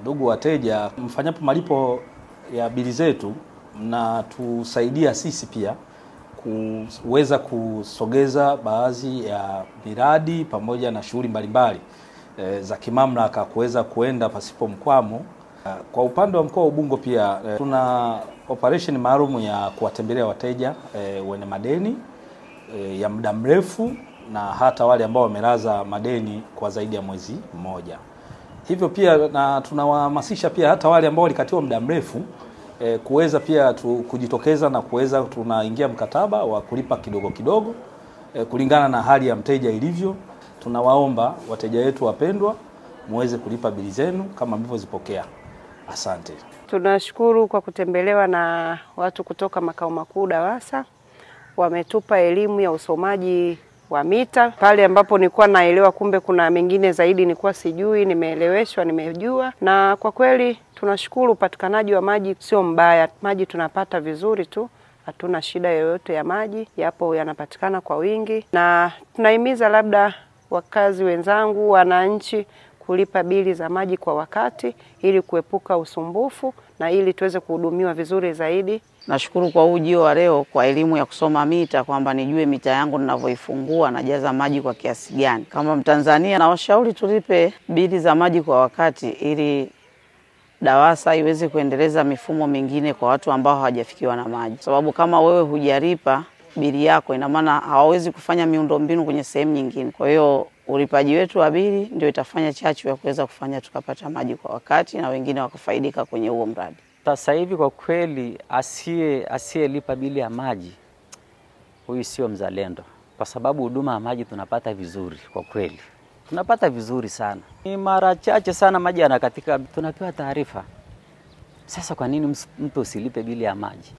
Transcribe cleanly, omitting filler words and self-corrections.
Ndugu wateja, mfanyapo malipo ya bili zetu na tusaidia sisi pia kuweza kusogeza baadhi ya miradi pamoja na shughuli mbalimbali za kimamlaka kuweza kuenda pasipo mkwamo. Kwa upande wa mkoa wa Ubungo pia tuna operation maalum ya kuwatembelea wateja wenye madeni ya muda mrefu na hata wale ambao wamelaza madeni kwa zaidi ya mwezi mmoja. Hivyo pia na tunawahamasisha pia hata wale ambao walikatiwa muda mrefu kuweza pia kujitokeza na kuweza tunaingia mkataba wa kulipa kidogo kidogo kulingana na hali ya mteja ilivyo. Tunawaomba wateja wetu wapendwa muweze kulipa bili zenu kama mlivyozipokea. Asante. Tunashukuru kwa kutembelewa na watu kutoka makao makuu DAWASA. Wametupa elimu ya usomaji wa mita pale ambapo nilikuwa naelewa kumbe kuna mengine zaidi nilikuwa sijui, nimeeleweshwa, nimejua. Na kwa kweli tunashukuru, upatikanaji wa maji sio mbaya. Maji tunapata vizuri tu. Hatuna shida yoyote ya maji, yapo yanapatikana kwa wingi. Na tunahimiza labda wakazi wenzangu, wananchi kulipa bili za maji kwa wakati ili kuepuka usumbufu na ili tuweze kuhudumiwa vizuri zaidi. Nashukuru kwa ujio wa leo kwa elimu ya kusoma mita, kwamba nijue mita yangu ninavyoifungua najaza maji kwa kiasi gani. Kama Mtanzania na washauri tulipe bili za maji kwa wakati ili DAWASA iweze kuendeleza mifumo mingine kwa watu ambao hawajafikiwa na maji. Sababu kama wewe hujalipa bili yako, ina maana hawawezi kufanya miundombinu kwenye sehemu nyingine. Kwa hiyo ulipaji wetu wa bili ndio itafanya chachu ya kuweza kufanya tukapata maji kwa wakati na wengine wakafaidika kwenye huo mradi. Sasa hivi kwa kweli asiyelipa bili ya maji huyu sio mzalendo, kwa sababu huduma ya maji tunapata vizuri kwa kweli. Tunapata vizuri sana. Ni mara chache sana maji yanakatika tunapewa taarifa. Sasa kwa nini mtu usilipe bili ya maji?